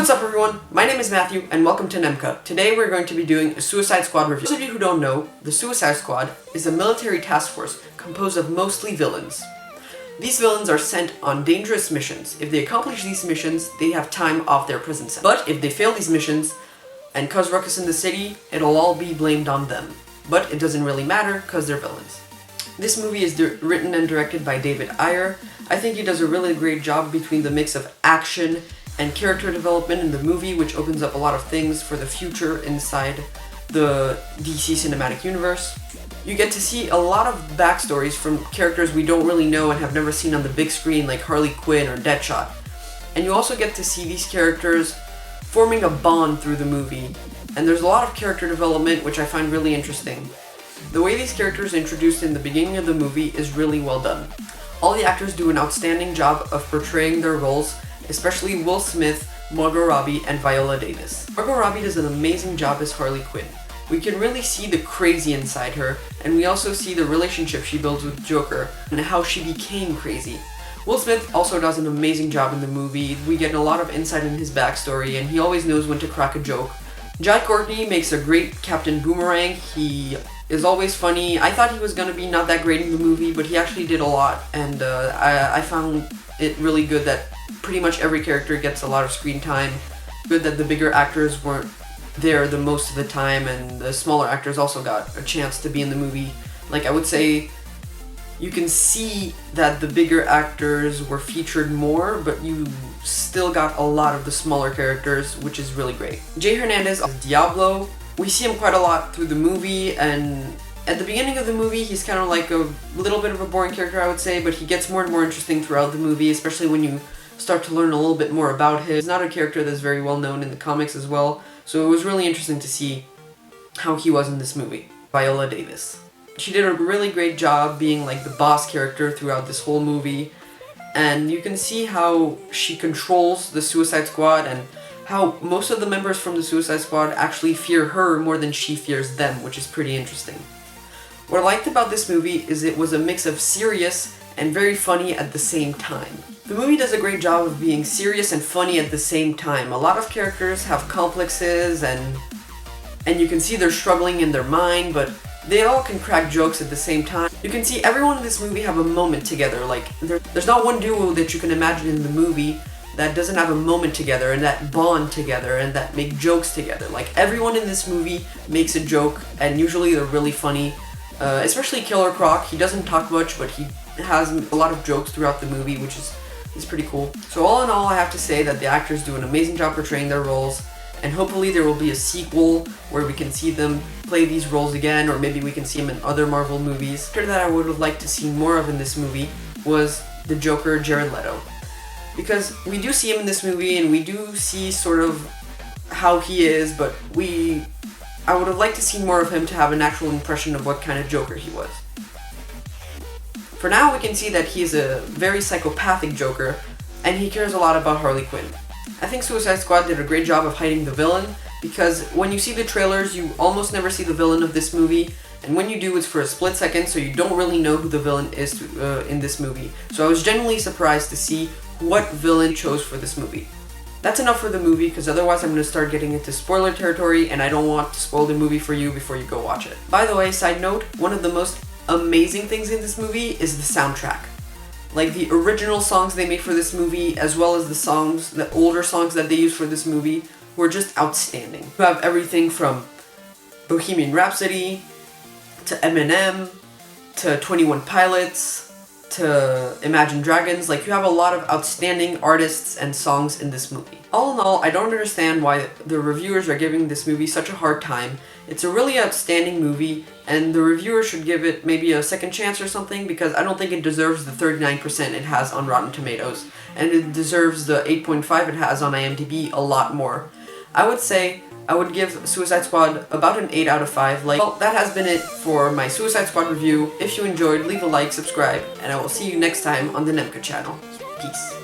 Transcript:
What's up everyone, my name is Matthew and welcome to NEMCA. Today we're going to be doing a Suicide Squad review. For those of you who don't know, the Suicide Squad is a military task force composed of mostly villains. These villains are sent on dangerous missions. If they accomplish these missions, they have time off their prison sentence. But if they fail these missions and cause ruckus in the city, it'll all be blamed on them. But it doesn't really matter because they're villains. This movie is written and directed by David Ayer. I think he does a really great job between the mix of action and character development in the movie, which opens up a lot of things for the future inside the DC Cinematic Universe. You get to see a lot of backstories from characters we don't really know and have never seen on the big screen, like Harley Quinn or Deadshot. And you also get to see these characters forming a bond through the movie. And there's a lot of character development, which I find really interesting. The way these characters are introduced in the beginning of the movie is really well done. All the actors do an outstanding job of portraying their roles, especially Will Smith, Margot Robbie, and Viola Davis. Margot Robbie does an amazing job as Harley Quinn. We can really see the crazy inside her, and we also see the relationship she builds with Joker, and how she became crazy. Will Smith also does an amazing job in the movie. We get a lot of insight in his backstory, and he always knows when to crack a joke. Jai Courtney makes a great Captain Boomerang. He is always funny. I thought he was gonna be not that great in the movie, but he actually did a lot, and I found it really good that pretty much every character gets a lot of screen time. Good that the bigger actors weren't there the most of the time, and the smaller actors also got a chance to be in the movie. Like, I would say you can see that the bigger actors were featured more, but you still got a lot of the smaller characters, which is really great. Jay Hernandez as Diablo. We see him quite a lot through the movie, and at the beginning of the movie he's kind of like a little bit of a boring character, I would say, but he gets more and more interesting throughout the movie, especially when you start to learn a little bit more about him. He's not a character that's very well known in the comics as well, so it was really interesting to see how he was in this movie. Viola Davis. She did a really great job being like the boss character throughout this whole movie, and you can see how she controls the Suicide Squad and how most of the members from the Suicide Squad actually fear her more than she fears them, which is pretty interesting. What I liked about this movie is it was a mix of serious and very funny at the same time. The movie does a great job of being serious and funny at the same time. A lot of characters have complexes and you can see they're struggling in their mind, but they all can crack jokes at the same time. You can see everyone in this movie have a moment together. Like, there's not one duo that you can imagine in the movie that doesn't have a moment together and that bond together and that make jokes together. Like, everyone in this movie makes a joke, and usually they're really funny. Especially Killer Croc. He doesn't talk much, but he has a lot of jokes throughout the movie, which is pretty cool. So all in all, I have to say that the actors do an amazing job portraying their roles, and hopefully there will be a sequel where we can see them play these roles again, or maybe we can see them in other Marvel movies. The character that I would have liked to see more of in this movie was the Joker, Jared Leto. Because we do see him in this movie, and we do see sort of how he is, but I would have liked to see more of him to have an actual impression of what kind of Joker he was. For now, we can see that he's a very psychopathic Joker, and he cares a lot about Harley Quinn. I think Suicide Squad did a great job of hiding the villain, because when you see the trailers, you almost never see the villain of this movie, and when you do, it's for a split second, so you don't really know who the villain is in this movie. So I was genuinely surprised to see what villain chose for this movie. That's enough for the movie, because otherwise I'm going to start getting into spoiler territory, and I don't want to spoil the movie for you before you go watch it. By the way, side note, one of the most amazing things in this movie is the soundtrack. Like, the original songs they made for this movie, as well as the older songs that they used for this movie, were just outstanding. You have everything from Bohemian Rhapsody, to Eminem, to 21 Pilots, to Imagine Dragons. Like, you have a lot of outstanding artists and songs in this movie. All in all, I don't understand why the reviewers are giving this movie such a hard time. It's a really outstanding movie, and the reviewers should give it maybe a second chance or something, because I don't think it deserves the 39% it has on Rotten Tomatoes, and it deserves the 8.5 it has on IMDb a lot more. I would say I would give Suicide Squad about an 8 out of 5. Well, that has been it for my Suicide Squad review. If you enjoyed, leave a like, subscribe, and I will see you next time on the NEMCA channel. Peace.